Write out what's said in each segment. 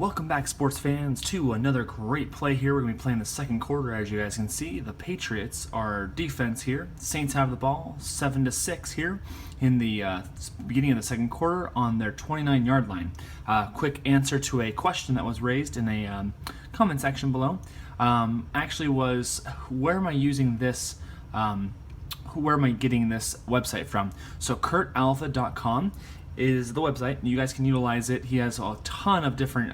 Welcome back, sports fans, to another great play here. We're going to be playing the second quarter, as you guys can see. The Patriots are defense here. The Saints have the ball, 7-6 here in the beginning of the second quarter on their 29-yard line. Quick answer to a question that was raised in a comment section below. Actually was, where am I using this? Where am I getting this website from? So kurtalpha.com is the website. You guys can utilize it. He has a ton of different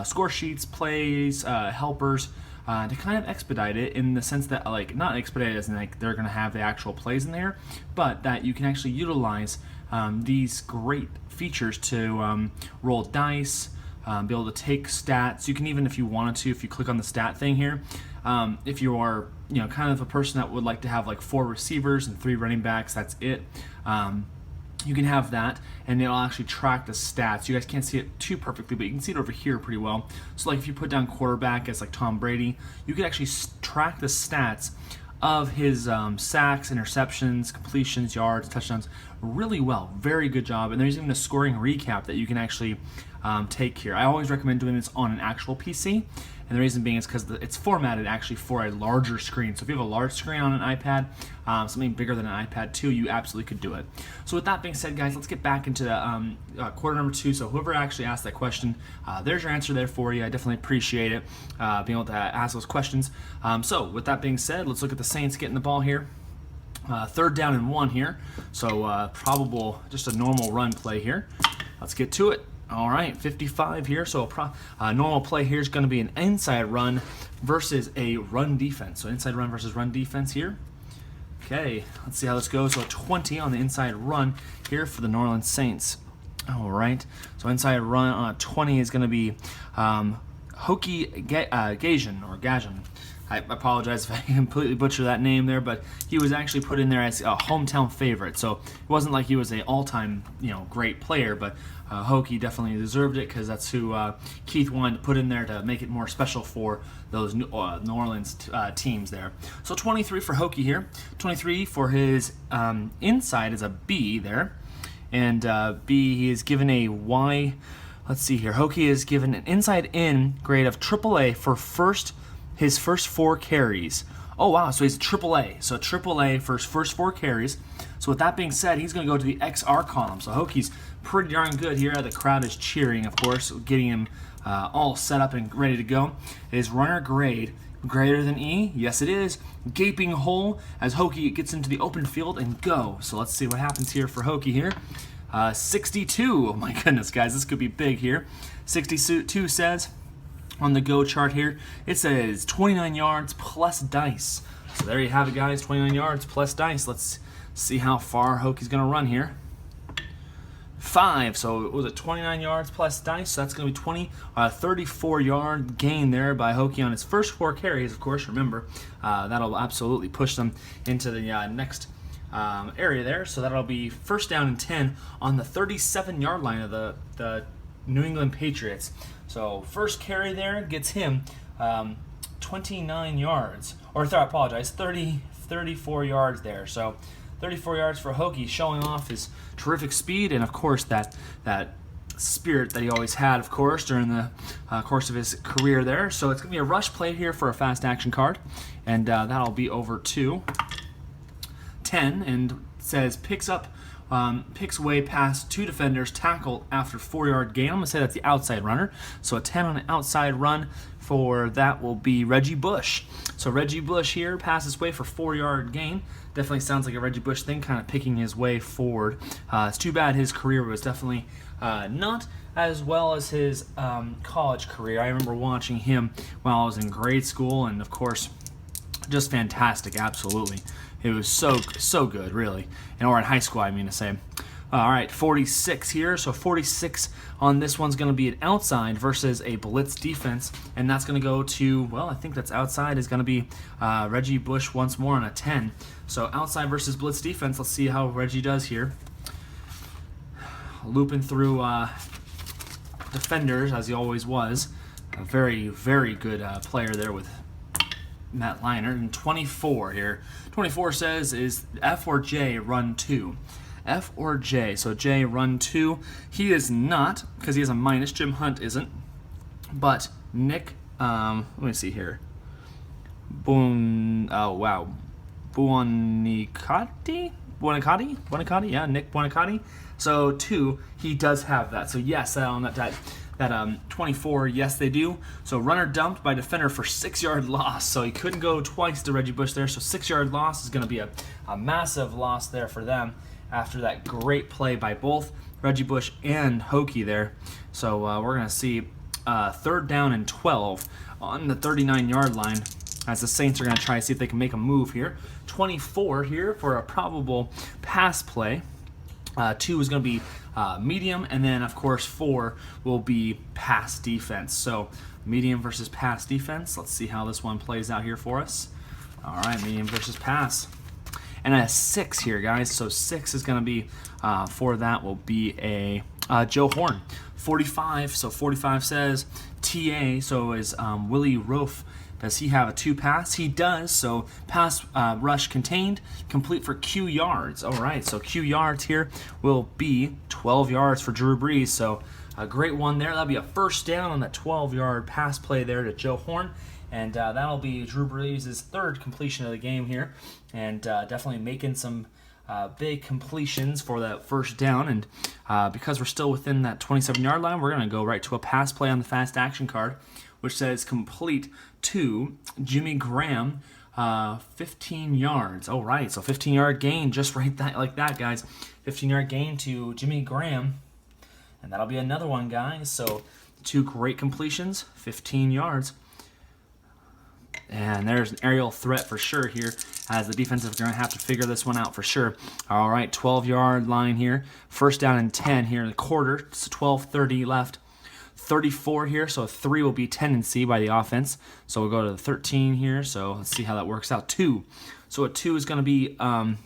score sheets, plays, helpers to kind of expedite it, in the sense that, like, not expedite it as in like they're going to have the actual plays in there, but that you can actually utilize these great features to roll dice, be able to take stats. You can even, if you wanted to, if you click on the stat thing here, if you are kind of a person that would like to have like 4 receivers and 3 running backs, that's it. You can have that, and it'll actually track the stats. You guys can't see it too perfectly, but you can see it over here pretty well. So like if you put down quarterback as like Tom Brady, you can actually track the stats of his sacks, interceptions, completions, yards, touchdowns really well. Very good job. And there's even a scoring recap that you can actually take here. I always recommend doing this on an actual PC. And the reason being is because it's formatted actually for a larger screen. So if you have a large screen on an iPad, something bigger than an iPad 2, you absolutely could do it. So with that being said, guys, let's get back into the quarter number 2. So whoever actually asked that question, there's your answer there for you. I definitely appreciate it, being able to ask those questions. So with that being said, let's look at the Saints getting the ball here. 3rd down and 1 here. So probable, just a normal run play here. Let's get to it. All right, 55 here. So a normal play here is going to be an inside run versus a run defense. So inside run versus run defense here. Okay, let's see how this goes. So a 20 on the inside run here for the New Orleans Saints. All right, so inside run on a 20 is going to be Gajan. I apologize if I completely butcher that name there, but he was actually put in there as a hometown favorite. So it wasn't like he was an all-time, great player, but Hokie definitely deserved it, because that's who Keith wanted to put in there to make it more special for those New Orleans teams there. So 23 for Hokie here. 23 for his inside is a B there. And B, he is given a Y. Let's see here. Hokie is given an inside-in grade of AAA for his first 4 carries. Oh, wow, so he's a AAA. So AAA for his first 4 carries. So with that being said, he's going to go to the XR column. So Hokie's pretty darn good here. The crowd is cheering, of course, getting him all set up and ready to go. His runner grade greater than E? Yes, it is. Gaping hole as Hokie gets into the open field and go. So let's see what happens here for Hokie here. 62. Oh, my goodness, guys. This could be big here. 62 says, on the go chart here, it says 29 yards plus dice. So there you have it, guys, 29 yards plus dice. Let's see how far Hokie's going to run here. 5, so it was 29 yards plus dice, so that's going to be 34-yard gain there by Hokie on his first 4 carries, of course. Remember, that'll absolutely push them into the next area there, so that'll be 1st down and 10 on the 37-yard line of the New England Patriots. So first carry there gets him 29 yards, or 34 yards there. So 34 yards for Hokie, showing off his terrific speed and, of course, that spirit that he always had, of course, during the course of his career there. So it's going to be a rush play here for a fast action card, and that'll be over to 10, and says picks way past 2 defenders, tackle after 4-yard gain. I'm going to say that's the outside runner. So a 10 on the outside run for that will be Reggie Bush. So Reggie Bush here passes way for 4-yard gain. Definitely sounds like a Reggie Bush thing, kind of picking his way forward. It's too bad his career was definitely not as well as his college career. I remember watching him while I was in grade school, and of course, just fantastic, absolutely. It was so good, really. Or in high school, I mean to say. All right, 46 here. So 46 on this one's going to be an outside versus a blitz defense. And that's going to go to, well, I think that's outside is going to be Reggie Bush once more on a 10. So outside versus blitz defense. Let's see how Reggie does here. Looping through defenders, as he always was. A very, very good player there with Matt Leinart. And 24 here. 24 says is F or J run 2. F or J. So J run 2. He is not, because he has a minus. Jim Hunt isn't. But Nick, let me see here. Buonicati, yeah, Nick Buonicati. So 2, he does have that. So yes, on that 24, yes they do. So runner dumped by defender for 6-yard loss. So he couldn't go twice to Reggie Bush there. So 6-yard loss is going to be a massive loss there for them after that great play by both Reggie Bush and Hokie there. So we're going to see 3rd down and 12 on the 39-yard line, as the Saints are going to try to see if they can make a move here. 24 here for a probable pass play. 2 is going to be medium, and then, of course, 4 will be pass defense. So medium versus pass defense. Let's see how this one plays out here for us. All right, medium versus pass. And a 6 here, guys. So 6 is going to be, for that will be a Joe Horn. 45, so 45 says TA, so is Willie Roaf. Does he have a 2 pass? He does, so pass rush contained, complete for Q yards. All right, so Q yards here will be 12 yards for Drew Brees, so a great one there. That'll be a 1st down on that 12-yard pass play there to Joe Horn, and that'll be Drew Brees' 3rd completion of the game here, and definitely making some big completions for that 1st down. And because we're still within that 27-yard line, we're going to go right to a pass play on the fast action card, which says complete to Jimmy Graham, 15 yards. All right, so 15-yard gain, just right like that, guys. 15-yard gain to Jimmy Graham, and that'll be another one, guys. So 2 great completions, 15 yards. And there's an aerial threat for sure here, as the defense is going to have to figure this one out for sure. All right, 12-yard line here. 1st down and 10 here in the quarter. It's 12:30 left. 34 here, so 3 will be tendency by the offense. So we'll go to the 13 here. So let's see how that works out. 2. So a 2 is going to be on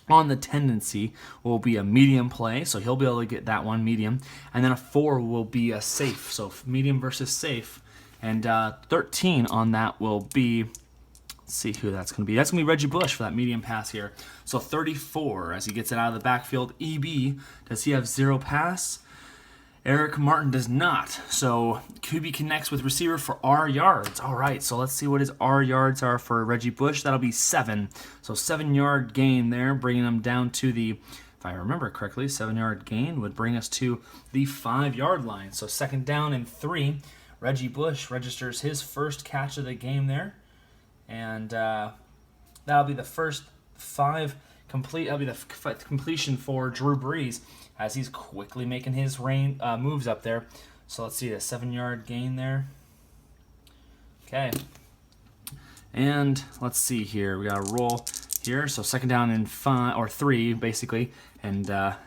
the tendency will be a medium play, so he'll be able to get that one, medium. And then a 4 will be a safe, so medium versus safe. And 13 on that will be, let's see who that's going to be. That's going to be Reggie Bush for that medium pass here. So 34 as he gets it out of the backfield. EB, does he have 0 pass? Eric Martin does not. So QB connects with receiver for R yards. All right, so let's see what his R yards are for Reggie Bush. That'll be 7. So 7-yard gain there, bringing him down to the, if I remember correctly, 7-yard gain would bring us to the 5-yard line. So 2nd down and 3. Reggie Bush registers his 1st catch of the game there. And that'll be the first 5 complete. That'll be the completion for Drew Brees as he's quickly making his moves up there. So let's see, the 7-yard gain there. Okay. And let's see here. We got a roll here. So 2nd down and 5 or 3 basically, and got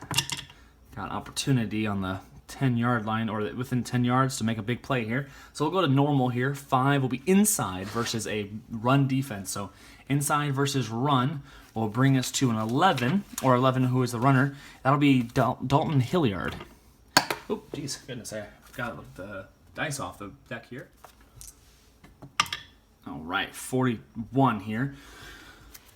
an opportunity on the 10-yard line, or within 10 yards to make a big play here. So we'll go to normal here. 5 will be inside versus a run defense. So inside versus run will bring us to an 11, or 11 who is the runner. That'll be Dalton Hilliard. Oh, geez, goodness, I got the dice off the deck here. All right, 41 here.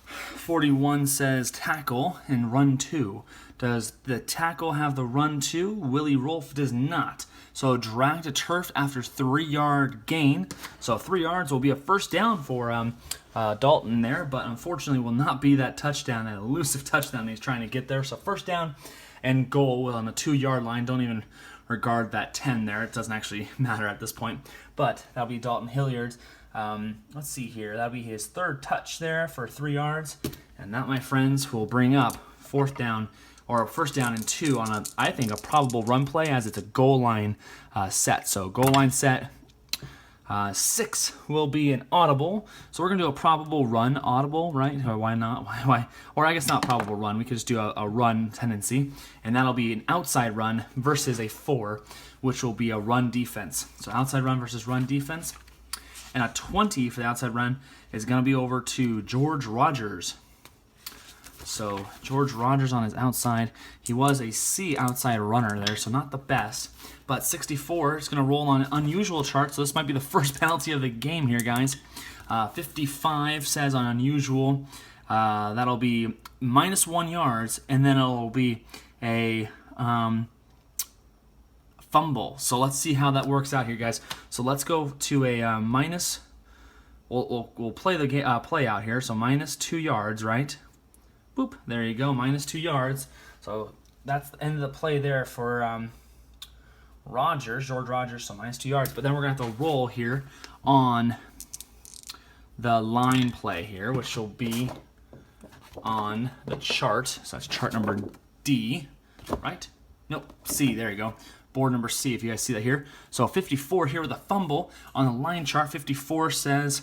41 says tackle and run 2. Does the tackle have the run 2? Willie Rolfe does not. So drag to turf after 3-yard gain. So 3 yards will be a 1st down for Dalton there, but unfortunately will not be that touchdown, that elusive touchdown he's trying to get there. So 1st down and goal on the 2-yard line. Don't even regard that 10 there. It doesn't actually matter at this point. But that'll be Dalton Hilliard's. Let's see here. That'll be his 3rd touch there for 3 yards. And that, my friends, will bring up 4th down, or 1st down and 2 on I think a probable run play, as it's a goal line set. So goal line set. 6 will be an audible. So we're going to do a probable run audible, right? Or why not? Why? Or I guess not probable run. We could just do a run tendency. And that'll be an outside run versus a 4, which will be a run defense. So outside run versus run defense. And a 20 for the outside run is going to be over to George Rogers. So George Rogers on his outside. He was a C outside runner there, so not the best. But 64 is going to roll on an unusual chart, so this might be the first penalty of the game here, guys. 55 says on unusual. That'll be -1 yards, and then it'll be a fumble. So let's see how that works out here, guys. So let's go to a minus. We'll play the game play out here. So -2 yards, right? Boop. There you go. -2 yards. So that's the end of the play there for George Rogers. So -2 yards. But then we're gonna have to roll here on the line play here, which will be on the chart. So that's chart number D, right? Nope, C, there you go. Board number C, if you guys see that here. So 54 here with a fumble on the line chart. 54 says,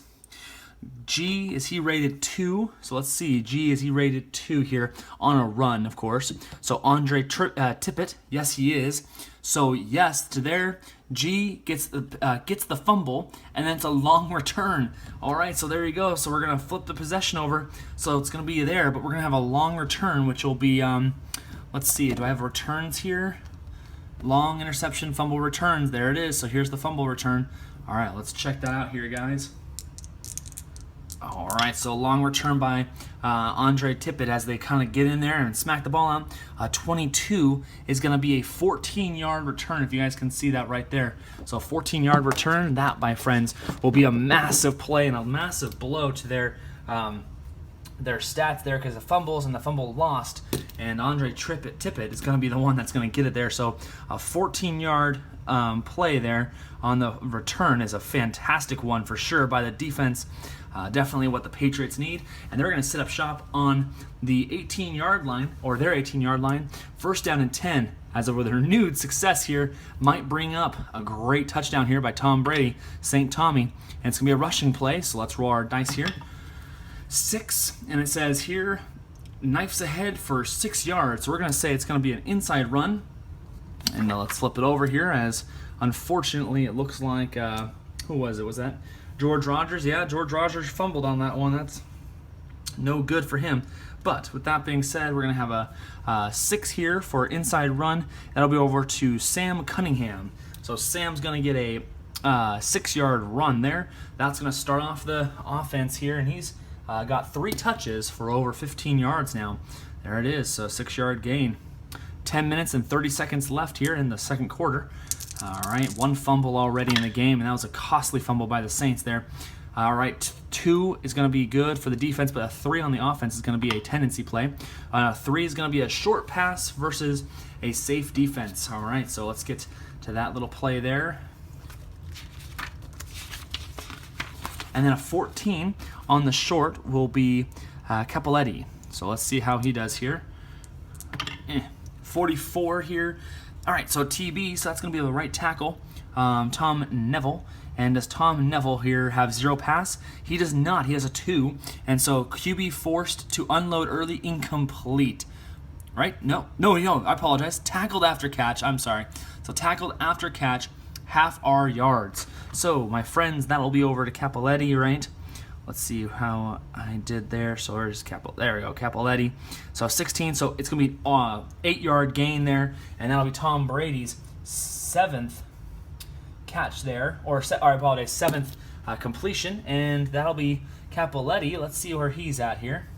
G, is he rated 2? So let's see, G, is he rated 2 here on a run, of course. So Andre Tippett, yes, he is. So yes, to there, G gets the fumble, and then it's a long return. All right, so there you go. So we're gonna flip the possession over. So it's gonna be there, but we're gonna have a long return, which will be, let's see, do I have returns here? Long interception, fumble returns. There it is. So here's the fumble return. All right, let's check that out here, guys. All right, so long return by Andre Tippett as they kind of get in there and smack the ball out. 22 is going to be a 14-yard return, if you guys can see that right there. So 14-yard return, that, my friends, will be a massive play and a massive blow to their stats there because the fumbles and the fumble lost, and Andre Tippett is going to be the one that's going to get it there. So a 14-yard play there on the return is a fantastic one for sure by the defense. Definitely what the Patriots need, and they're going to set up shop on the 18-yard line, or their 18-yard line, 1st down and 10, as of their renewed success here might bring up a great touchdown here by Tom Brady, St. Tommy, and it's going to be a rushing play, so let's roll our dice here. 6, and it says here, knifes ahead for 6 yards, so we're going to say it's going to be an inside run, and let's flip it over here, as unfortunately it looks like, who was it, was that George Rogers? Yeah, George Rogers fumbled on that one. That's no good for him. But with that being said, we're going to have a 6 here for inside run. That'll be over to Sam Cunningham. So Sam's going to get a 6-yard run there. That's going to start off the offense here, and he's got 3 touches for over 15 yards now. There it is, so 6-yard gain. 10 minutes and 30 seconds left here in the second quarter. All right, 1 fumble already in the game, and that was a costly fumble by the Saints there. All right, 2 is going to be good for the defense, but a 3 on the offense is going to be a tendency play. 3 is going to be a short pass versus a safe defense. All right, so let's get to that little play there. And then a 14 on the short will be Capoletti. So let's see how he does here. 44 here. All right, so TB, so that's going to be the right tackle, Tom Neville. And does Tom Neville here have 0 pass? He does not. He has a 2. And so QB forced to unload early, incomplete. Right? No, I apologize. Tackled after catch. I'm sorry. So tackled after catch, half our yards. So, my friends, that'll be over to Capoletti, right? Let's see how I did there. So there's there we go, Capoletti. So 16, so it's going to be 8-yard gain there, and that'll be Tom Brady's 7th catch there, I apologize, 7th completion, and that'll be Capoletti. Let's see where he's at here.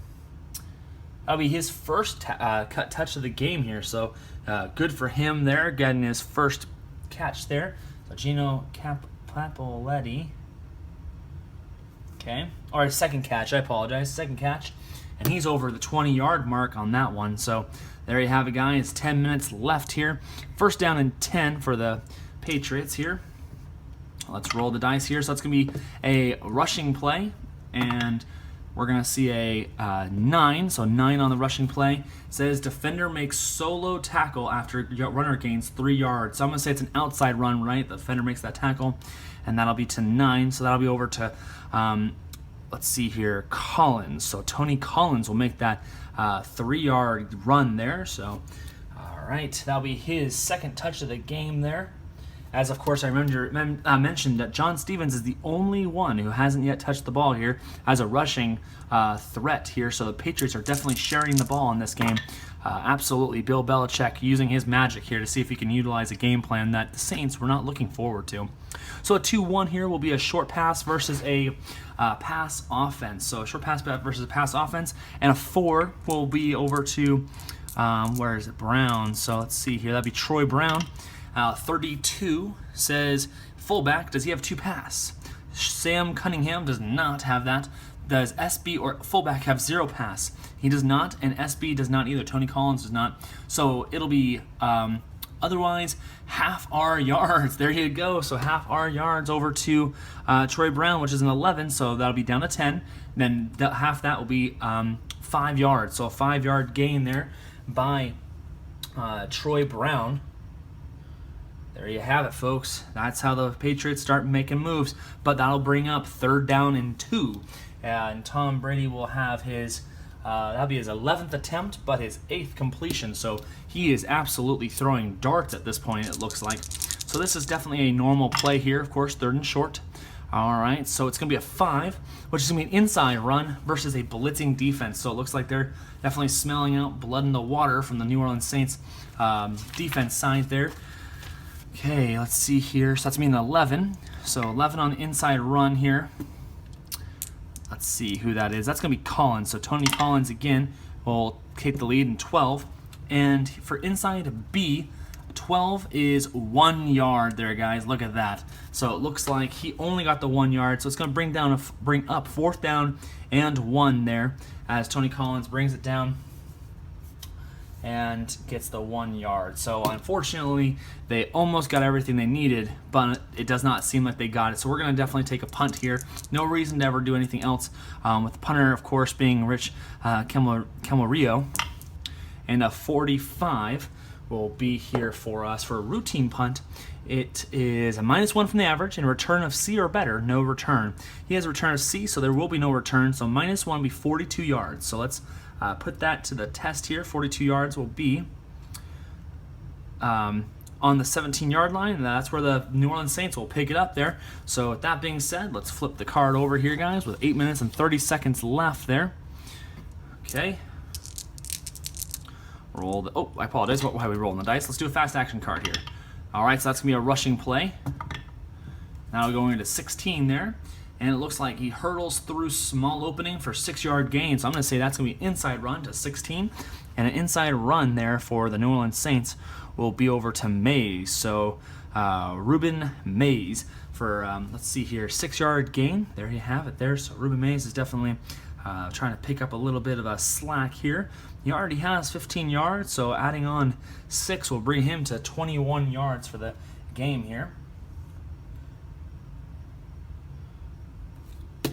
That'll be his first cut touch of the game here, so good for him there, getting his first catch there. So Gino Capoletti. Okay, or his second catch, I apologize, second catch, and he's over the 20-yard mark on that one. So there you have it, guys. 10 minutes left here. 1st down and 10 for the Patriots here. Let's roll the dice here. So that's going to be a rushing play, and we're going to see a 9, so 9 on the rushing play. It says defender makes solo tackle after runner gains 3 yards. So I'm going to say it's an outside run, right? The defender makes that tackle, and that'll be to 9. So that'll be over to, let's see here, Collins. So Tony Collins will make that 3-yard run there. So, all right, that'll be his 2nd touch of the game there. As, of course, I mentioned that John Stevens is the only one who hasn't yet touched the ball here as a rushing threat here. So the Patriots are definitely sharing the ball in this game. Absolutely, Bill Belichick using his magic here to see if he can utilize a game plan that the Saints were not looking forward to. So a 2-1 here will be a short pass versus a pass offense. So a short pass versus a pass offense. And a 4 will be over to, where is it, Brown. So let's see here. That'd be Troy Brown. 32 says, fullback, does he have 2 pass? Sam Cunningham does not have that. Does SB or fullback have 0 pass? He does not, and SB does not either. Tony Collins does not. So it'll be otherwise half our yards. There you go. So half our yards over to Troy Brown, which is an 11. So that'll be down to 10. Then half that will be 5 yards. So a 5-yard gain there by Troy Brown. There you have it, folks. That's how the Patriots start making moves. But that'll bring up 3rd down and 2. And Tom Brady will have his, that'll be his 11th attempt, but his 8th completion. So he is absolutely throwing darts at this point, it looks like. So this is definitely a normal play here, of course, 3rd and short. All right, so it's going to be a 5, which is going to be an inside run versus a blitzing defense. So it looks like they're definitely smelling out blood in the water from the New Orleans Saints defense side there. Okay, let's see here. So that's going to be an 11. So 11 on the inside run here. Let's see who that is. That's going to be Collins. So Tony Collins again will take the lead in 12. And for inside B, 12 is 1 yard there, guys. Look at that. So it looks like he only got the 1 yard. So it's going to bring up 4th down and 1 there as Tony Collins brings it down and gets the 1 yard. So unfortunately, they almost got everything they needed, but it does not seem like they got it. So we're going to definitely take a punt here. No reason to ever do anything else. With the punter, of course, being Rich Camarillo. And a 45 will be here for us for a routine punt. It is a -1 from the average and a return of C or better, no return. He has a return of C, so there will be no return. So -1 will be 42 yards. So let's put that to the test here. 42 yards will be on the 17-yard line, and that's where the New Orleans Saints will pick it up there. So with that being said, let's flip the card over here, guys, with 8 minutes and 30 seconds left there. Okay. Roll the, oh, I apologize. How are we rolling the dice? Let's do a fast action card here. All right, so that's going to be a rushing play. Now we're going into 16 there. And it looks like he hurdles through small opening for 6-yard gain. So I'm going to say that's going to be inside run to 16. And an inside run there for the New Orleans Saints will be over to Mays. So Ruben Mays for, let's see here, 6-yard gain. There you have it there. So Ruben Mays is definitely trying to pick up a little bit of a slack here. He already has 15 yards, so adding on 6 will bring him to 21 yards for the game here.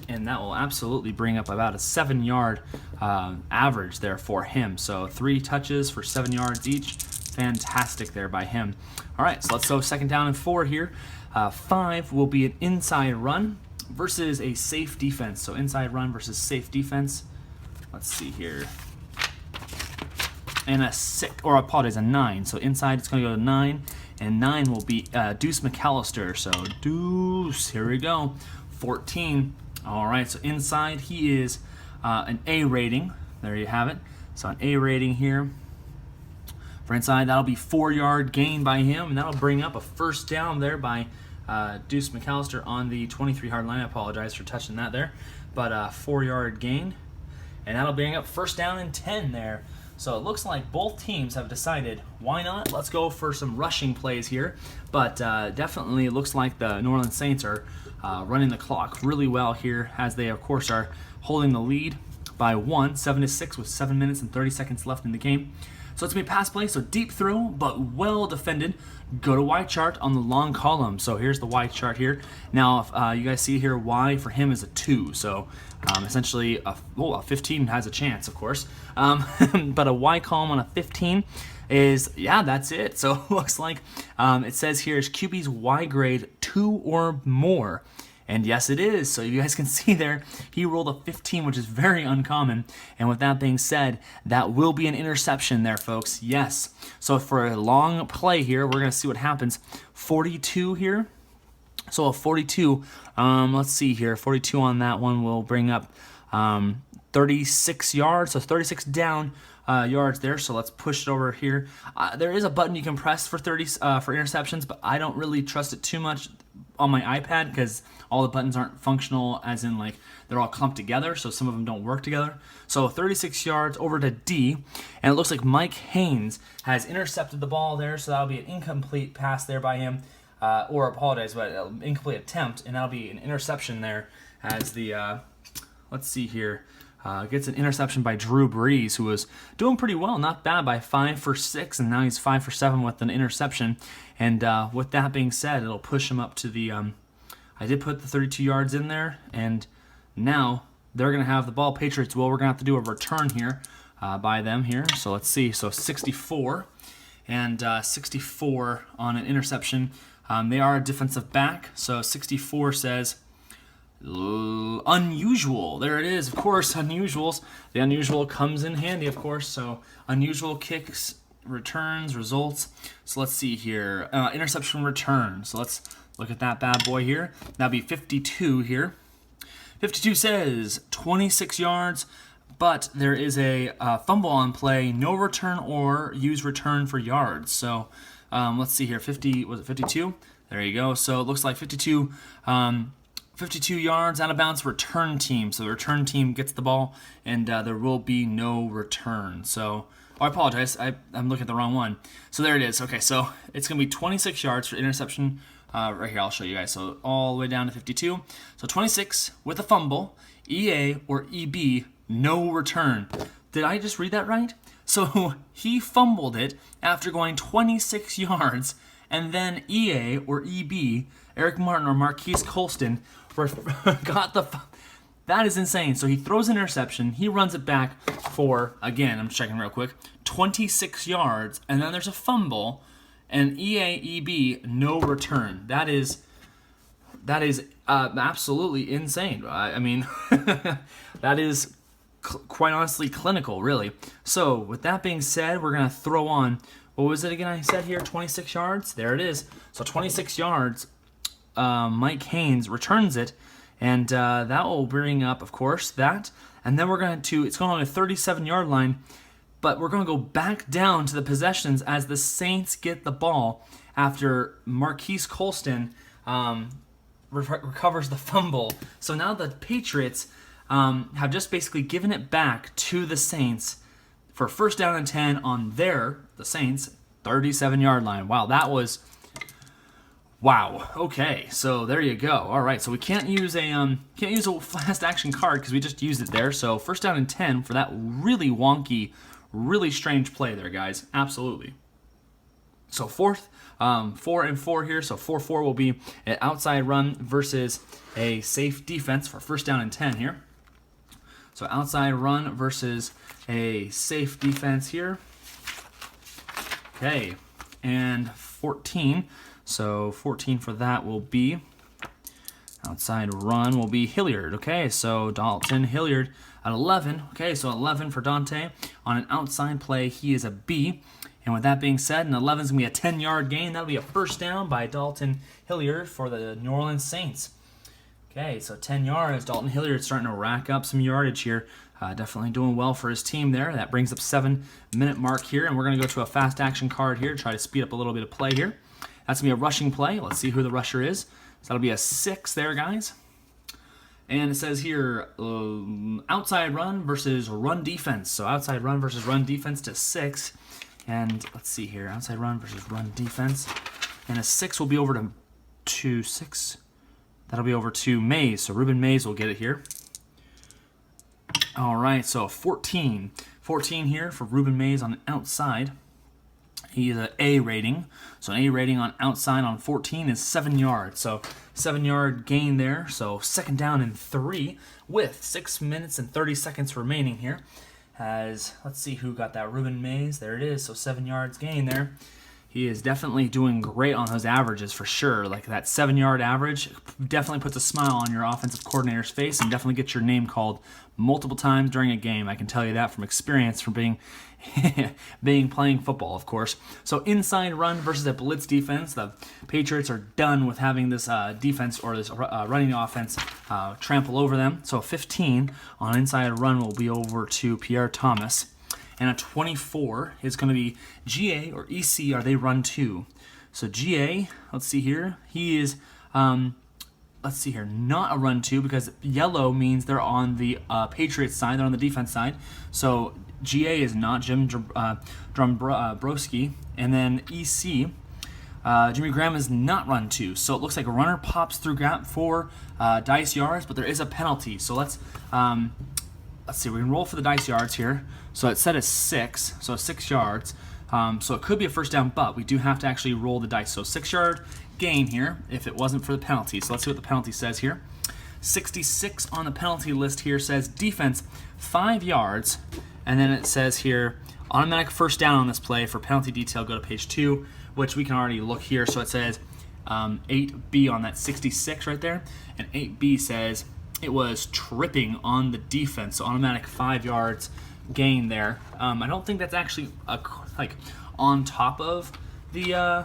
And that will absolutely bring up about a 7-yard average there for him. So 3 touches for 7 yards each. Fantastic there by him. All right, so let's go 2nd down and 4 here. 5 will be an inside run versus a safe defense. So inside run versus safe defense. Let's see here. And a 6, or apologize, a 9. So inside it's going to go to 9. And 9 will be Deuce McAllister. So Deuce, here we go. 14. All right, so inside he is an A rating. There you have it. So an A rating here. For inside, that'll be 4-yard gain by him, and that'll bring up a 1st down there by Deuce McAllister on the 23-yard line. I apologize for touching that there. But 4-yard gain, and that'll bring up 1st down and 10 there. So it looks like both teams have decided, why not? Let's go for some rushing plays here. But definitely it looks like the New Orleans Saints are running the clock really well here, as they, of course, are holding the lead by 1, 7-6, with 7 minutes and 30 seconds left in the game. So it's going to be a pass play, so deep throw, but well defended. Go to Y chart on the long column. So here's the Y chart here. Now, if you guys see here, Y for him is a 2. So essentially, a 15 has a chance, of course. But a Y column on a 15 is, yeah, that's it. So it looks like it says here is QB's Y grade 2 or more. And yes, it is. So you guys can see there, he rolled a 15, which is very uncommon. And with that being said, that will be an interception there, folks. Yes. So for a long play here, we're going to see what happens. 42 here. So a 42, let's see here. 42 on that one will bring up 36 yards. So 36 down yards there. So let's push it over here. There is a button you can press for 30 for interceptions, but I don't really trust it too much. on my iPad because all the buttons aren't functional, as in like they're all clumped together, so some of them don't work together. So 36 yards over to D, and it looks like Mike Haynes has intercepted the ball there, so that'll be an incomplete pass there by him, or apologize, but an incomplete attempt, and that'll be an interception there as the, let's see here, gets an interception by Drew Brees, who was doing pretty well, not bad, by 5 for 6, and now he's 5 for 7 with an interception. And with that being said, it'll push him up to the, I did put the 32 yards in there, and now they're going to have the ball. Patriots will. We're going to have to do a return here by them here. So let's see. So 64 and 64 on an interception. They are a defensive back. So 64 says unusual. There it is. Of course, unusuals. The unusual comes in handy, of course. So unusual kicks, returns, results. So let's see here. Interception return. So let's look at that bad boy here. That'll be 52 here. 52 says 26 yards, but there is a fumble on play, no return or use return for yards. So let's see here. 50, was it 52? There you go. So it looks like 52 yards out of bounds return team. So the return team gets the ball, and there will be no return. So, oh, I apologize. I'm looking at the wrong one. So there it is. Okay, so it's going to be 26 yards for interception. Right here, I'll show you guys. So all the way down to 52. So 26 with a fumble, EA or EB, no return. Did I just read that right? So he fumbled it after going 26 yards, and then EA or EB, Eric Martin or Marquise Colston, got the. That is insane. So he throws an interception, he runs it back for, again, I'm checking real quick, 26 yards, and then there's a fumble, and EAEB, no return. That is absolutely insane. I mean, that is quite honestly clinical, really. So with that being said, we're going to throw on, what was it again I said here, 26 yards? There it is. So 26 yards, Mike Haynes returns it, and that will bring up, of course, that. And then we're going to, it's going on a 37-yard line, but we're going to go back down to the possessions as the Saints get the ball after Marquise Colston recovers the fumble. So now the Patriots have just basically given it back to the Saints for first down and 10 on the Saints, 37-yard line. Wow, that was... Wow. Okay, so there you go. All right, so we can't use a fast action card because we just used it there. So first down and 10 for that really wonky, really strange play there, guys. Absolutely. So 4 and 4 here. So 4-4 will be an outside run versus a safe defense for first down and 10 here. So outside run versus a safe defense here. Okay, and 14. So 14 for that will be outside run will be Hilliard. Okay, so Dalton Hilliard at 11. Okay, so 11 for Dante. On an outside play, he is a B. And with that being said, an 11 is going to be a 10-yard gain. That'll be a first down by Dalton Hilliard for the New Orleans Saints. Okay, so 10 yards. Dalton Hilliard starting to rack up some yardage here. Definitely doing well for his team there. That brings up 7-minute mark here. And we're going to go to a fast action card here to try to speed up a little bit of play here. That's going to be a rushing play. Let's see who the rusher is. So that'll be a 6 there, guys. And it says here, outside run versus run defense. So outside run versus run defense to 6. And let's see here, outside run versus run defense. And a 6 will be over to 6. That'll be over to Mays. So Ruben Mays will get it here. All right, so 14. 14 here for Ruben Mays on the outside. He is an A rating. So an A rating on outside on 14 is 7 yards. So 7-yard gain there. So second down and 3 with 6 minutes and 30 seconds remaining here. As, let's see who got that. Ruben Mays. There it is. So 7 yards gain there. He is definitely doing great on those averages for sure. Like that 7-yard average definitely puts a smile on your offensive coordinator's face and definitely gets your name called multiple times during a game. I can tell you that from experience from being playing football, of course. So inside run versus a blitz defense. The Patriots are done with having this defense or this running offense trample over them. So 15 on inside run will be over to Pierre Thomas. And a 24 is going to be GA or EC, or they run 2. So GA, let's see here, he is Let's see here, not a run 2 because yellow means they're on the Patriots side, they're on the defense side. So GA is not Jim Dombrowski, and then EC, Jimmy Graham is not run 2. So it looks like a runner pops through gap for dice yards, but there is a penalty. So let's see, we can roll for the dice yards here. So it said it's 6, so 6 yards. So it could be a first down, but we do have to actually roll the dice. So 6-yard gain here if it wasn't for the penalty. So let's see what the penalty says here. 66 on the penalty list here says defense 5 yards, and then it says here automatic first down on this play. For penalty detail, go to page 2, which we can already look here. So it says 8B on that 66 right there, and 8B says it was tripping on the defense, so automatic 5 yards gain there. I don't think that's actually like on top of the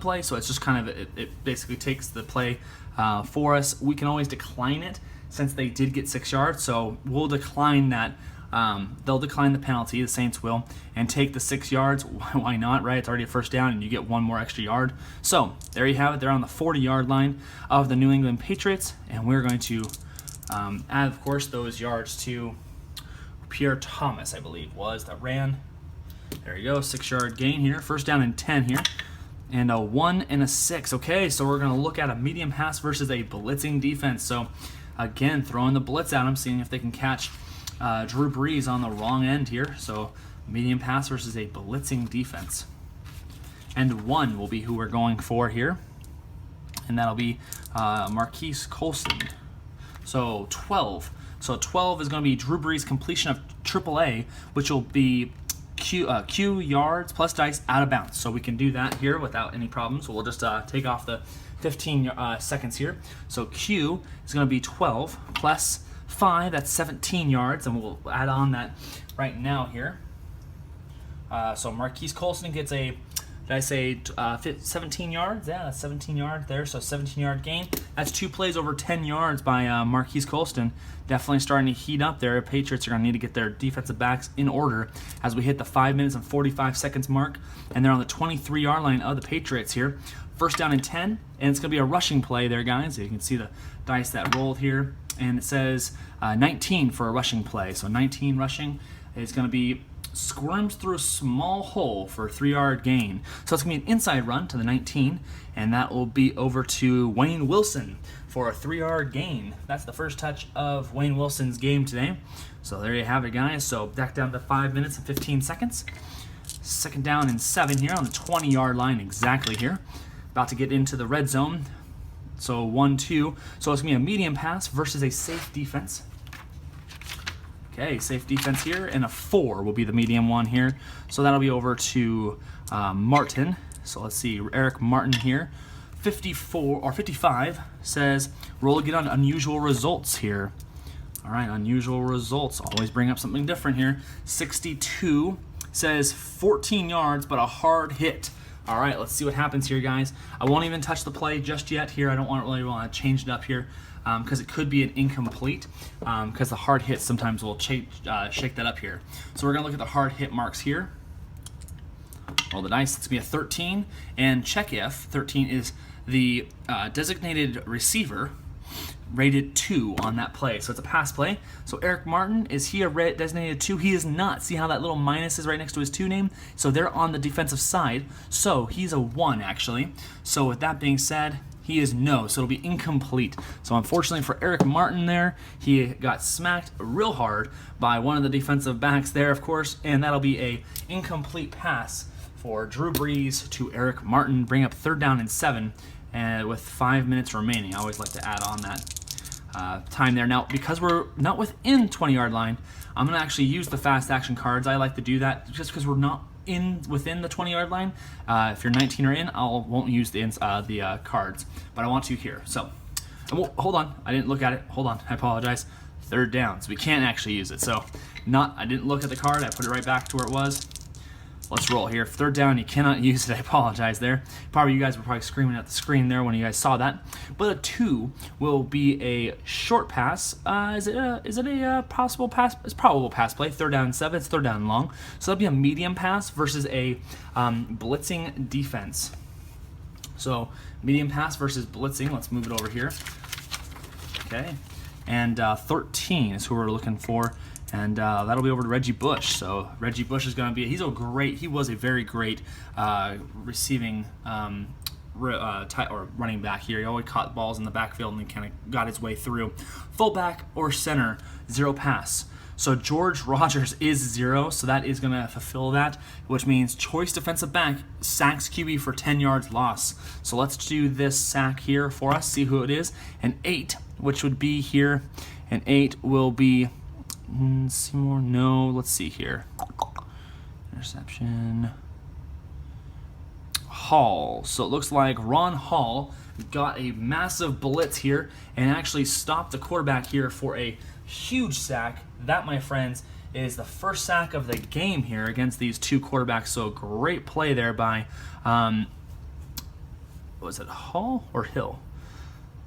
play, so it's just kind of it basically takes the play for us. We can always decline it since they did get 6 yards, so we'll decline that. They'll decline the penalty, the Saints will, and take the 6 yards. Why not, right? It's already a first down, and you get 1 more extra yard. So there you have it. They're on the 40-yard line of the New England Patriots, and we're going to add, of course, those yards to Pierre Thomas, I believe, that ran. There you go, 6-yard gain here. First down and 10 here. And a 1 and a 6. Okay, so we're going to look at a medium pass versus a blitzing defense. So, again, throwing the blitz at them, seeing if they can catch Drew Brees on the wrong end here. So, medium pass versus a blitzing defense. And 1 will be who we're going for here. And that'll be Marquise Colston. So, 12. So, 12 is going to be Drew Brees' completion of AAA, which will be Q yards plus dice out of bounds. So we can do that here without any problems. So we'll just take off the 15 seconds here. So Q is going to be 12 plus 5, that's 17 yards, and we'll add on that right now here. So Marquise Colston gets a, did I say 17 yards? Yeah, that's 17 yards there, so 17-yard gain. That's 2 plays over 10 yards by Marquise Colston. Definitely starting to heat up there. Patriots are going to need to get their defensive backs in order as we hit the 5 minutes and 45 seconds mark, and they're on the 23-yard line of the Patriots here. First down and 10, and it's going to be a rushing play there, guys. You can see the dice that rolled here, and it says 19 for a rushing play. So 19 rushing is going to be squirms through a small hole for a 3-yard gain. So it's going to be an inside run to the 19, and that will be over to Wayne Wilson for a 3-yard gain. That's the first touch of Wayne Wilson's game today. So there you have it, guys. So back down to 5 minutes and 15 seconds. Second down and 7 here on the 20-yard line exactly here. About to get into the red zone. So 1-2. So it's going to be a medium pass versus a safe defense. Okay, safe defense here, and a 4 will be the medium one here. So that'll be over to Martin. So let's see, Eric Martin here. 54 or 55 says roll again on unusual results here. All right, unusual results. Always bring up something different here. 62 says 14 yards, but a hard hit. All right, let's see what happens here, guys. I won't even touch the play just yet here. I don't really want to change it up here because it could be an incomplete because the hard hit sometimes will shake that up here. So we're going to look at the hard hit marks here. Roll the dice. It's going to be a 13. And check if 13 is the designated receiver, rated 2 on that play. So it's a pass play. So Eric Martin, is he a designated 2? He is not. See how that little minus is right next to his 2 name? So they're on the defensive side. So he's a 1, actually. So with that being said, he is no. So it'll be incomplete. So unfortunately for Eric Martin there, he got smacked real hard by one of the defensive backs there, of course, and that'll be a incomplete pass for Drew Brees to Eric Martin. Bring up 3rd down and 7 with 5 minutes remaining. I always like to add on that time there. Now, because we're not within 20-yard line, I'm going to actually use the fast action cards. I like to do that just because we're not within the 20-yard line. If you're 19 or in, I won't use the cards, but I want to here. So, hold on. I didn't look at it. Hold on. I apologize. 3rd down, so we can't actually use it. So, I didn't look at the card. I put it right back to where it was. Let's roll here. 3rd down, you cannot use it. I apologize there. You guys were probably screaming at the screen there when you guys saw that. But a 2 will be a short pass. Is it a possible pass? It's probable pass play. 3rd down and 7. It's 3rd down and long. So that'll be a medium pass versus a blitzing defense. So Medium pass versus blitzing. Let's move it over here. Okay. And 13 is who we're looking for. And that'll be over to Reggie Bush. So Reggie Bush is going to be, he was a very great receiving or running back here. He always caught balls in the backfield and then kind of got his way through. Fullback or center, 0 pass. So George Rogers is 0, so that is going to fulfill that, which means choice defensive back sacks QB for 10 yards loss. So let's do this sack here for us, see who it is. An 8, which would be here. An 8 will be Seymour. No, let's see here. Interception. Hall. So it looks like Ron Hall got a massive blitz here and actually stopped the quarterback here for a huge sack. That, my friends, is the first sack of the game here against these two quarterbacks. So great play there by, was it Hall or Hill?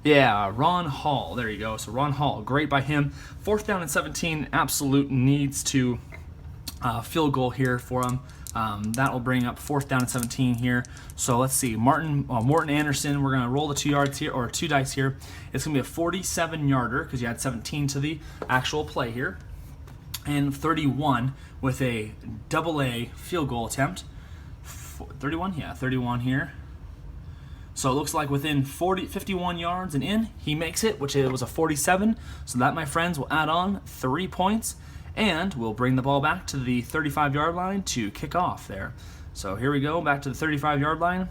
Yeah, Ron Hall. There you go. So Ron Hall, great by him. 4th down and 17, absolute needs to field goal here for him. That will bring up 4th down and 17 here. So let's see, Morton Anderson, we're going to roll the 2 yards here, or 2 dice here. It's going to be a 47-yarder because you had 17 to the actual play here. And 31 with a double-A field goal attempt. 31? Yeah, 31 here. So it looks like within 51 yards and in, he makes it, which it was a 47. So that, my friends, will add on 3 points. And we'll bring the ball back to the 35-yard line to kick off there. So here we go, back to the 35-yard line.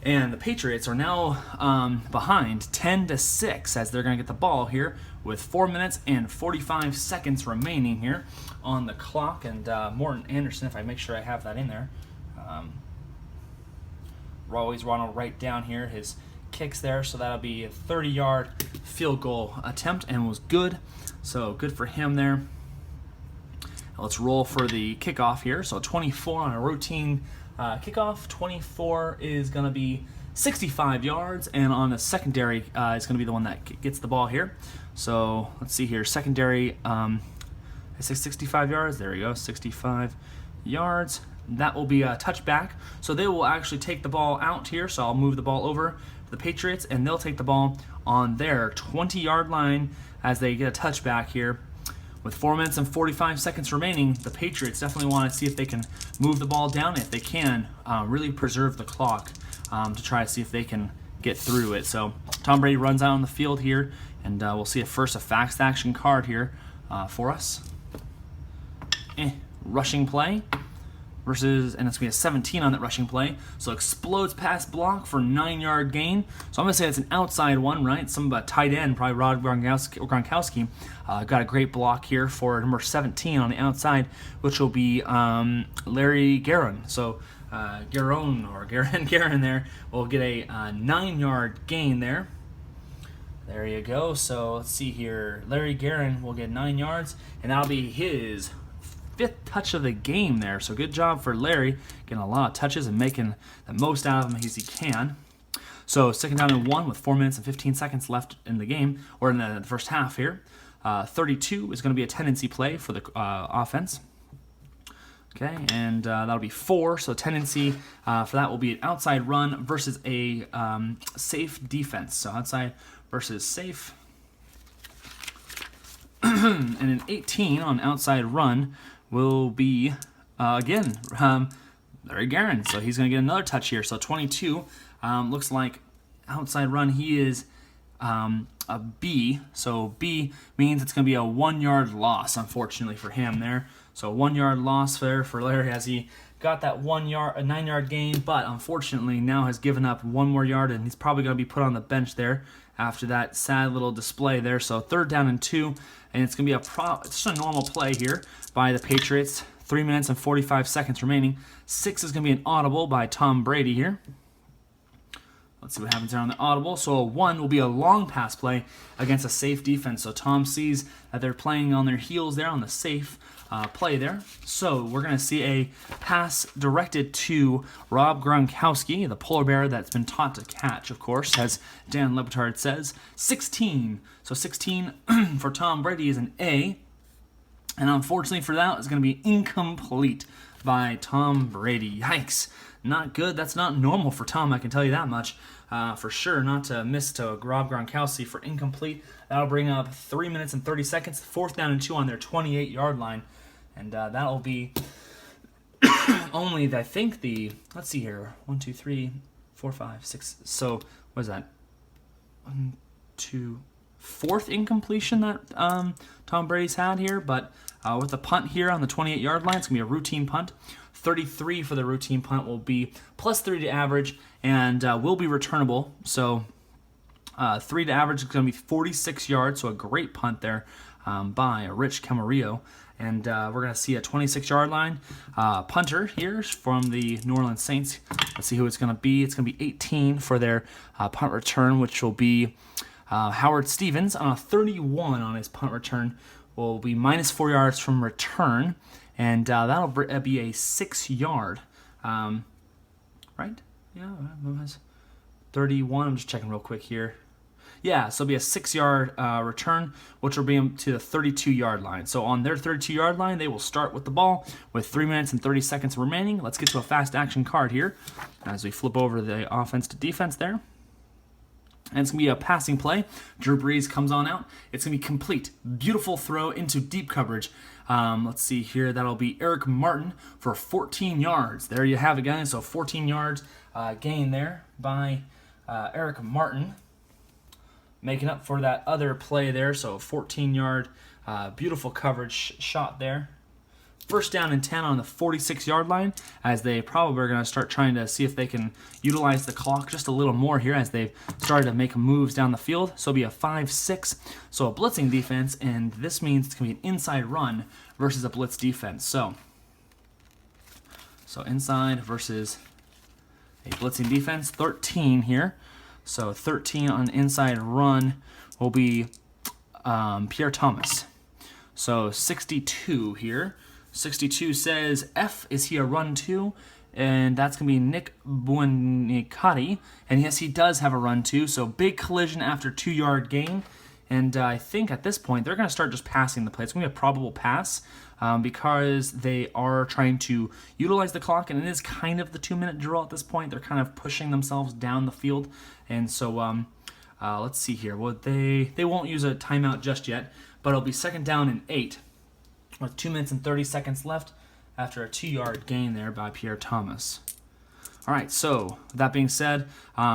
And the Patriots are now behind 10-6 as they're going to get the ball here with 4 minutes and 45 seconds remaining here on the clock. And Morton Anderson, if I make sure I have that in there, always want to write down here his kicks there. So that'll be a 30-yard field goal attempt and was good. So good for him there. Let's roll for the kickoff here. So 24 on a routine kickoff. 24 is going to be 65 yards, and on the secondary is going to be the one that gets the ball here. So let's see here. Secondary, I say 65 yards. There we go, 65 yards. That will be a touchback. So they will actually take the ball out here. So I'll move the ball over to the Patriots, and they'll take the ball on their 20-yard line as they get a touchback here. With 4 minutes and 45 seconds remaining, the Patriots definitely want to see if they can move the ball down. If they can, really preserve the clock to try to see if they can get through it. So Tom Brady runs out on the field here, and we'll see first a fast action card here for us. Rushing play. Versus, and it's going to be a 17 on that rushing play. So explodes pass block for 9-yard gain. So I'm going to say it's an outside one, right? Some tight end, probably Rod Gronkowski, got a great block here for number 17 on the outside, which will be Larry Guerin. So Guerin there will get a 9-yard gain there. There you go. So let's see here. Larry Guerin will get 9 yards, and that'll be his 5th touch of the game there. So good job for Larry, getting a lot of touches and making the most out of them as he can. So 2nd down and 1 with 4 minutes and 15 seconds left in the game, or in the first half here. 32 is going to be a tendency play for the offense. Okay, and that'll be 4. So tendency for that will be an outside run versus a safe defense. So outside versus safe. And an 18 on outside run will be, again, Larry Guerin. So he's going to get another touch here. So 22 looks like outside run. He is a B. So B means it's going to be a 1-yard loss, unfortunately, for him there. So 1-yard loss there for Larry as he got that 9-yard gain, but unfortunately now has given up 1 more yard, and he's probably going to be put on the bench there after that sad little display there. So 3rd down and 2, and it's going to be just a normal play here by the Patriots. 3 minutes and 45 seconds remaining. 6 is going to be an audible by Tom Brady here. Let's see what happens there on the audible. So a 1 will be a long pass play against a safe defense. So Tom sees that they're playing on their heels there on the safe play there. So we're going to see a pass directed to Rob Gronkowski, the polar bear that's been taught to catch, of course, as Dan Lebitard says. 16. So 16 for Tom Brady is an A. And unfortunately for that, it's going to be incomplete by Tom Brady. Yikes. not good. That's not normal for Tom, I can tell you that much. For sure, not to miss to Rob Gronkowski for incomplete. That'll bring up 3 minutes and 30 seconds. 4th down and 2 on their 28-yard line. And that'll be only, I think, let's see here, 1, 2, 3, 4, 5, 6. So, what is that? 1, 2, 4th incompletion that Tom Brady's had here. But with the punt here on the 28-yard line, it's going to be a routine punt. 33 for the routine punt will be plus 3 to average and will be returnable. So 3 to average is going to be 46 yards, so a great punt there by Rich Camarillo. And we're going to see a 26-yard line punter here from the New Orleans Saints. Let's see who it's going to be. It's going to be 18 for their punt return, which will be Howard Stevens on a 31 on his punt return. Will be minus 4 yards from return. And that'll be a 6-yard, right? Yeah, 31. I'm just checking real quick here. Yeah, so it'll be a 6-yard return, which will bring them to the 32-yard line. So on their 32-yard line, they will start with the ball with 3 minutes and 30 seconds remaining. Let's get to a fast action card here as we flip over the offense to defense there. And it's going to be a passing play. Drew Brees comes on out. It's going to be complete. Beautiful throw into deep coverage. Let's see here. That'll be Eric Martin for 14 yards. There you have it, guys. So 14 yards gain there by Eric Martin. Making up for that other play there. So 14-yard beautiful coverage shot there. 1st down and 10 on the 46-yard line, as they probably are going to start trying to see if they can utilize the clock just a little more here as they've started to make moves down the field. So it'll be a 5-6, so a blitzing defense, and this means it's going to be an inside run versus a blitz defense. So inside versus a blitzing defense, 13 here. So 13 on inside run will be Pierre Thomas. So 62 here. 62 says, F, is he a run 2? And that's going to be Nick Buonicati. And yes, he does have a run 2. So big collision after 2-yard gain. And I think at this point, they're going to start just passing the play. It's going to be a probable pass because they are trying to utilize the clock. And it is kind of the 2-minute drill at this point. They're kind of pushing themselves down the field. And so let's see here. Well, they won't use a timeout just yet. But it'll be 2nd down and 8. With 2 minutes and 30 seconds left after a 2-yard gain there by Pierre Thomas. All right, so with that being said,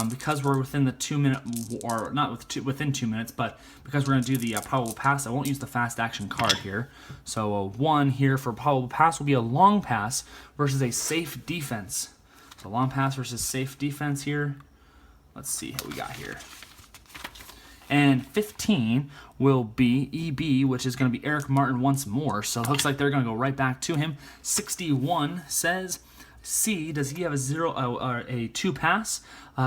because we're within the 2-minute, or not within 2 minutes, but because we're going to do the probable pass, I won't use the fast action card here. So a 1 here for probable pass will be a long pass versus a safe defense. So long pass versus safe defense here. Let's see what we got here. And 15 will be EB, which is going to be Eric Martin once more. So it looks like they're going to go right back to him. 61 says, C, does he have a 2 pass?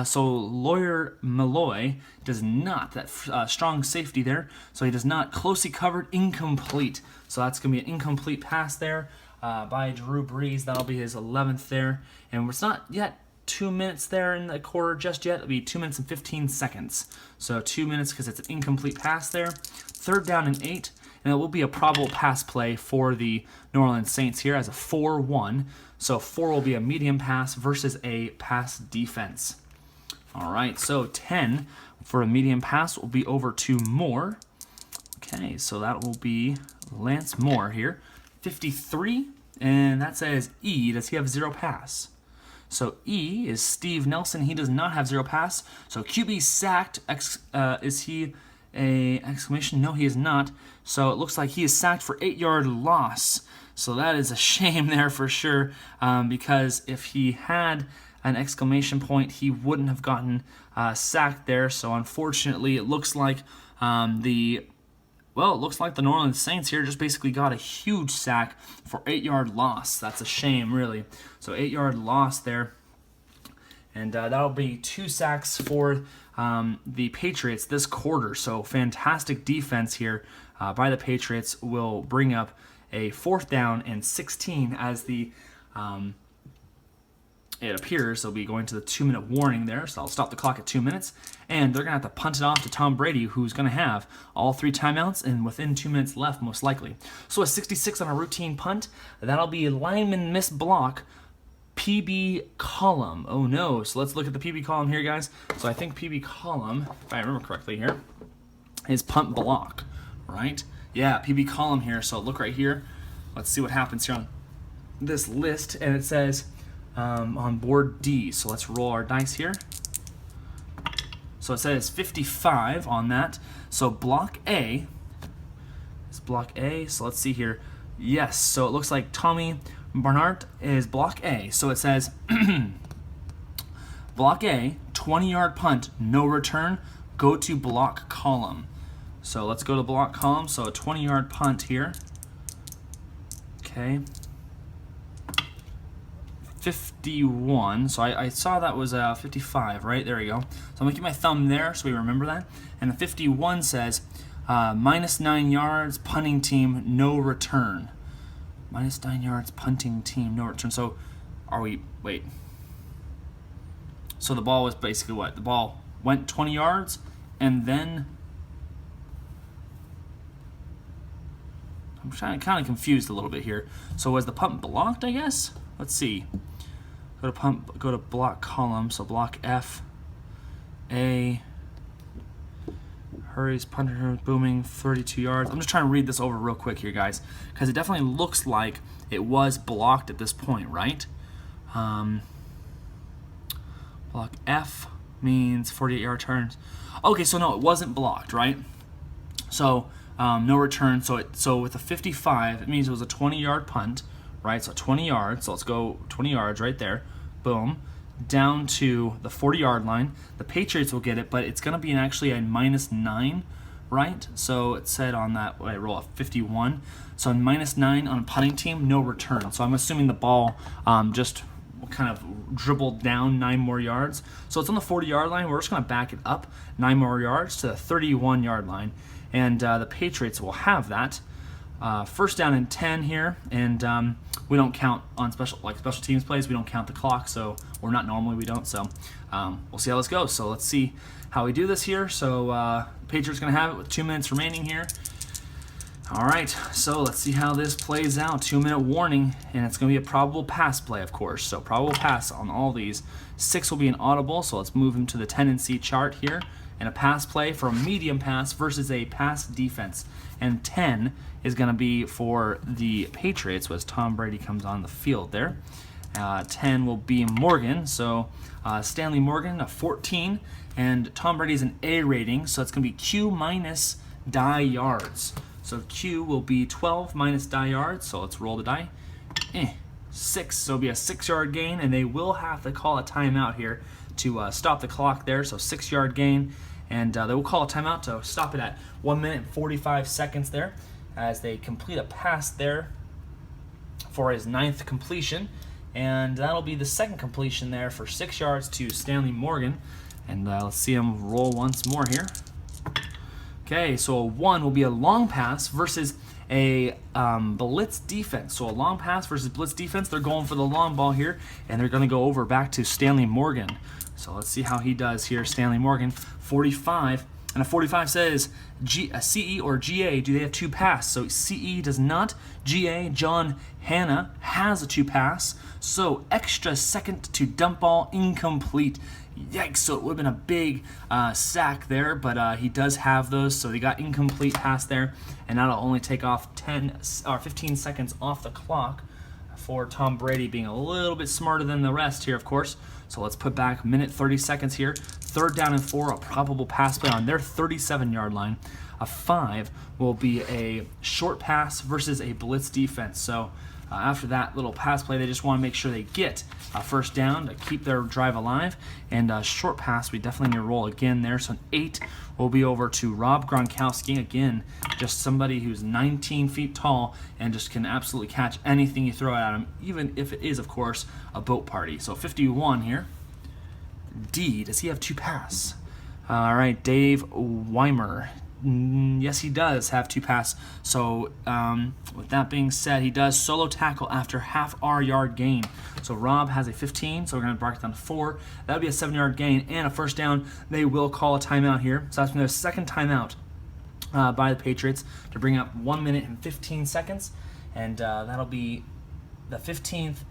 So Lawyer Malloy does not. That strong safety there. So he does not. Closely covered, incomplete. So that's going to be an incomplete pass there by Drew Brees. That'll be his 11th there. And it's not yet 2 minutes there in the quarter just yet. It'll be 2 minutes and 15 seconds. So 2 minutes because it's an incomplete pass there. 3rd down and 8. And it will be a probable pass play for the New Orleans Saints here as a 4-1. So 4 will be a medium pass versus a pass defense. All right, so 10 for a medium pass will be over to Moore. Okay, so that will be Lance Moore here. 53, and that says E. Does he have 0 pass? So E is Steve Nelson. He does not have 0 pass. So QB sacked. Is he a exclamation? No, he is not. So it looks like he is sacked for 8-yard loss. So that is a shame there for sure, because if he had an exclamation point, he wouldn't have gotten sacked there. So unfortunately, it looks like the New Orleans Saints here just basically got a huge sack for 8-yard loss. That's a shame, really. So 8-yard loss there. And that'll be 2 sacks for the Patriots this quarter. So fantastic defense here by the Patriots will bring up a 4th down and 16 as the it appears they'll be going to the 2-minute warning there, so I'll stop the clock at 2 minutes, and they're going to have to punt it off to Tom Brady, who's going to have all 3 timeouts and within 2 minutes left, most likely. So a 66 on a routine punt, that'll be lineman miss block PB column. Oh no, so let's look at the PB column here, guys. So I think PB column, if I remember correctly here, is punt block, right? Yeah, PB column here, so look right here. Let's see what happens here on this list, and it says on board D. So let's roll our dice here. So it says 55 on that. So block A is block A. So let's see here. Yes, so it looks like Tommy Barnard is block A. So it says block A, 20-yard punt, no return, go to block column. So let's go to block column. So a 20-yard punt here. Okay. 51. So I saw that was 55, right? There we go. So I'm going to keep my thumb there so we remember that. And the 51 says -9 yards, punting team, no return. -9 yards, punting team, no return. So are we, wait. So the ball was basically what? The ball went 20 yards and then, I'm kind of confused a little bit here. So was the punt blocked, I guess? Let's see. Go to block column. So block F, A, hurries, punter, booming, 32 yards. I'm just trying to read this over real quick here, guys, because it definitely looks like it was blocked at this point, right? Block F means 48-yard turns. Okay, so no, it wasn't blocked, right? So no return. So with a 55, it means it was a 20-yard punt, right? So 20 yards. So let's go 20 yards right there. Boom. Down to the 40-yard line. The Patriots will get it, but it's going to be actually a -9, right? So it said on that, I roll a 51. So -9 on a punting team, no return. So I'm assuming the ball just kind of dribbled down 9 more yards. So it's on the 40-yard line. We're just going to back it up 9 more yards to the 31-yard line. And the Patriots will have that. First down and 10 here, and we don't count on special teams plays. We don't count the clock, so we're not normally, we don't. So we'll see how this goes. So let's see how we do this here. So Patriots gonna have it with 2 minutes remaining here. All right, so let's see how this plays out. 2-minute warning, and it's gonna be a probable pass play, of course. So probable pass on all these. 6 will be an audible. So let's move them to the tendency chart here. And a pass play for a medium pass versus a pass defense. And 10 is going to be for the Patriots as Tom Brady comes on the field there. 10 will be Morgan. So Stanley Morgan, a 14. And Tom Brady's an A rating, so it's going to be Q minus die yards. So Q will be 12 minus die yards. So let's roll the die. 6. So it'll be a 6-yard gain, and they will have to call a timeout here to stop the clock there. So 6-yard gain, and they will call a timeout to stop it at 1 minute and 45 seconds there as they complete a pass there for his 9th completion, and that'll be the 2nd completion there for 6 yards to Stanley Morgan. And let's see him roll once more here. Okay, so a 1 will be a long pass versus a blitz defense. So a long pass versus blitz defense. They're going for the long ball here, and they're going to go over back to Stanley Morgan. So let's see how he does here. Stanley Morgan, 45. And a 45 says CE or GA, do they have 2 pass? So CE does not. GA, John Hanna, has a 2 pass. So extra second to dump ball, incomplete. Yikes, so it would have been a big sack there, but he does have those, so he got incomplete pass there, and that'll only take off 10 or 15 seconds off the clock for Tom Brady being a little bit smarter than the rest here, of course. So let's put back minute 30 seconds here. 3rd down and 4, a probable pass play on their 37-yard line. A 5 will be a short pass versus a blitz defense. So after that little pass play, they just want to make sure they get a 1st down to keep their drive alive. And a short pass, we definitely need to roll again there. So an 8 will be over to Rob Gronkowski. Again, just somebody who's 19 feet tall and just can absolutely catch anything you throw at him, even if it is, of course, a boat party. So 51 here. D, does he have 2 pass? All right, Dave Weimer. Yes, he does have 2 pass. So with that being said, he does solo tackle after half our yard gain. So Rob has a 15, so we're going to break it down to 4. That'll be a 7-yard gain and a 1st down. They will call a timeout here. So that's their 2nd timeout by the Patriots to bring up 1 minute and 15 seconds. And that'll be the 15th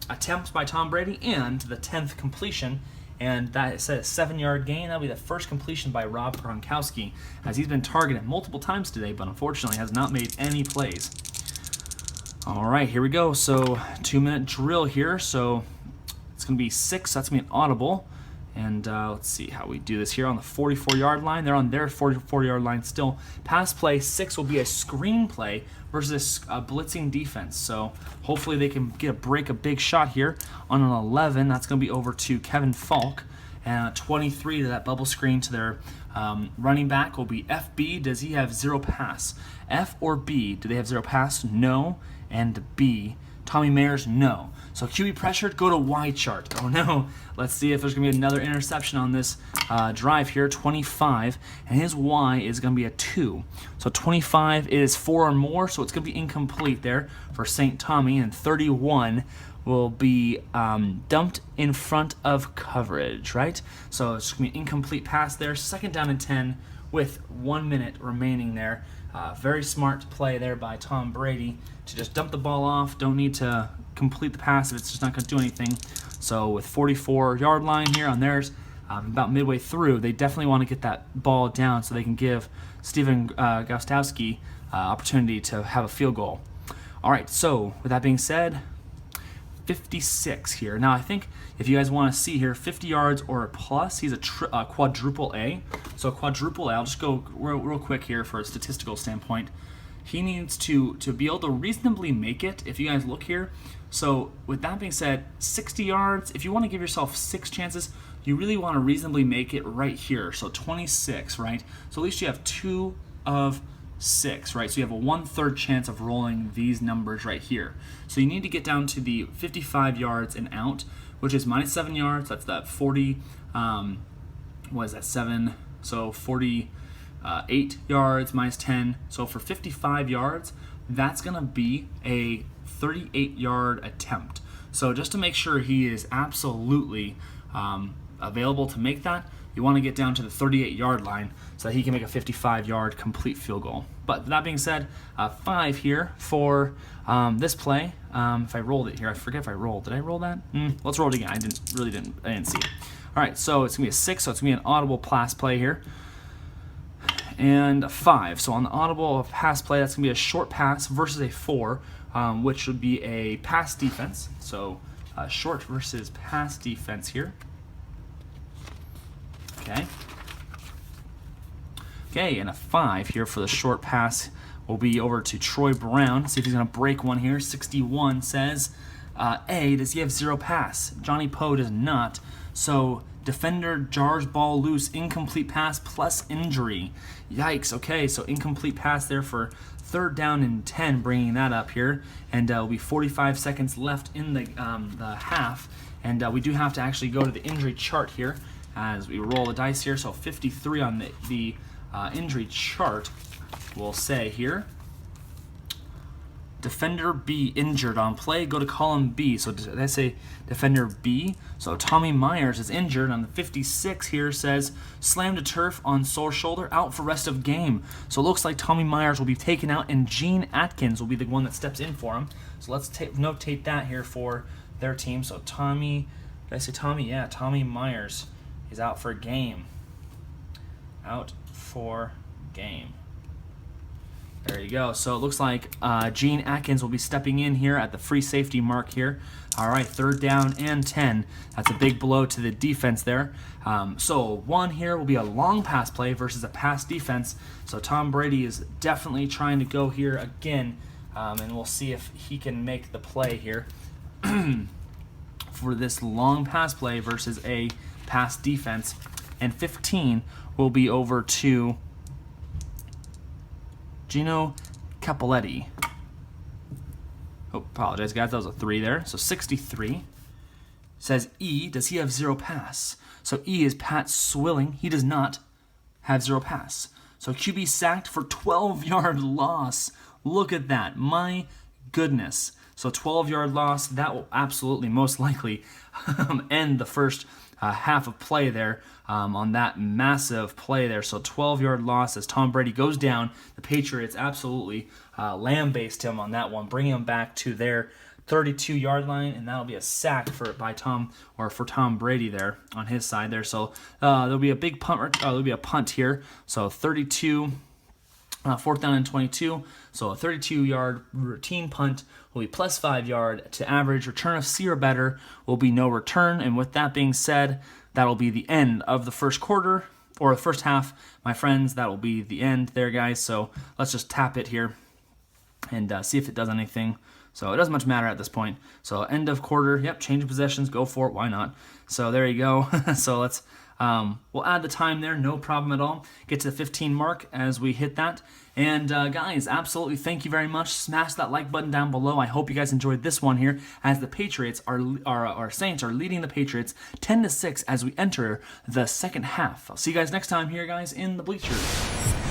attempts by Tom Brady and the 10th completion. And that is a 7-yard gain. That'll be the first completion by Rob Gronkowski, as he's been targeted multiple times today, but unfortunately has not made any plays. All right, here we go. So 2-minute drill here. So it's going to be 6. That's going to be an audible. And let's see how we do this here on the 44-yard line. They're on their 44-yard line still. Pass play 6 will be a screen play versus a blitzing defense. So hopefully they can break a big shot here on an 11. That's going to be over to Kevin Falk. And 23 to that bubble screen to their running back will be FB. Does he have 0 pass? F or B? Do they have 0 pass? No. And B. Tommy Mayers, no. So QB pressured, go to Y chart. Oh no. Let's see if there's going to be another interception on this drive here. 25, and his Y is going to be a 2. So 25 is 4 or more, so it's going to be incomplete there for St. Tommy, and 31 will be dumped in front of coverage, right? So it's going to be an incomplete pass there. 2nd down and 10 with 1 minute remaining there. Very smart play there by Tom Brady to just dump the ball off. Don't need to complete the pass if it's just not going to do anything. So with 44-yard line here on theirs, about midway through, they definitely want to get that ball down so they can give Steven Gostowski opportunity to have a field goal. All right, so with that being said, 56 here. Now I think if you guys want to see here, 50 yards or plus, he's a quadruple A. So quadruple A, I'll just go real quick here for a statistical standpoint. He needs to be able to reasonably make it, if you guys look here. So with that being said, 60 yards, if you want to give yourself 6 chances, you really want to reasonably make it right here. So 26, right? So at least you have 2 of 6, right? So you have a 1/3 chance of rolling these numbers right here. So you need to get down to the 55 yards and out, which is minus 7 yards. That's that 40, what is that, 7? So 48 yards minus 10. So for 55 yards, that's going to be a 38-yard attempt. So just to make sure he is absolutely available to make that, you want to get down to the 38-yard line so that he can make a 55-yard complete field goal. But that being said, 5 here for this play. If I rolled it here, I forget if I rolled. Did I roll that? Let's roll it again. I didn't see it. All right, so it's going to be a 6, so it's going to be an audible pass play here. And a 5. So on the audible pass play, that's going to be a short pass versus a 4, which would be a pass defense. So short versus pass defense here. Okay, and a 5 here for the short pass will be over to Troy Brown. See if he's going to break one here. 61 says, A, does he have 0 pass? Johnny Poe does not. So defender jars ball loose, incomplete pass plus injury. Yikes. Okay, so incomplete pass there for 3rd down and 10, bringing that up here. And it'll be 45 seconds left in the half. And we do have to actually go to the injury chart here as we roll the dice here. So 53 on the injury chart will say here, defender B injured on play, go to column B. So did I say defender B? So Tommy Myers is injured on the 56 here, says slammed to turf on sore shoulder, out for rest of game. So it looks like Tommy Myers will be taken out and Gene Atkins will be the one that steps in for him. So let's notate that here for their team. So Tommy, did I say Tommy? Yeah, Tommy Myers is out for game. Out for game. There you go. So it looks like Gene Atkins will be stepping in here at the free safety mark here. All right, 3rd down and 10. That's a big blow to the defense there. So 1 here will be a long pass play versus a pass defense. So Tom Brady is definitely trying to go here again, and we'll see if he can make the play here for this long pass play versus a pass defense. And 15 will be over to Gino Capoletti. Oh, apologize, guys. That was a 3 there. So 63 says E. Does he have 0 pass? So E is Pat Swilling. He does not have 0 pass. So QB sacked for 12-yard loss. Look at that. My goodness. So 12-yard loss. That will absolutely, most likely, end the first half of play there on that massive play there. So 12-yard loss as Tom Brady goes down. The Patriots absolutely lambasted him on that one, bringing him back to their 32-yard line, and that'll be a sack for Tom Brady there on his side there. So there'll be a big punt. There'll be a punt here. So 32. 4th down and 22. So a 32-yard routine punt will be plus 5 yard to average. Return of C or better will be no return. And with that being said, that'll be the end of the first quarter, or the first half, my friends. That will be the end there, guys. So let's just tap it here and see if it does anything. So it doesn't much matter at this point. So end of quarter, yep, change of possessions, go for it, why not? So there you go. So let's, we'll add the time there, no problem at all. Get to the 15 mark as we hit that. And guys, absolutely thank you very much. Smash that like button down below. I hope you guys enjoyed this one here, as the Patriots our Saints are leading the Patriots 10-6 as we enter the second half. I'll see you guys next time here, guys, in the bleachers.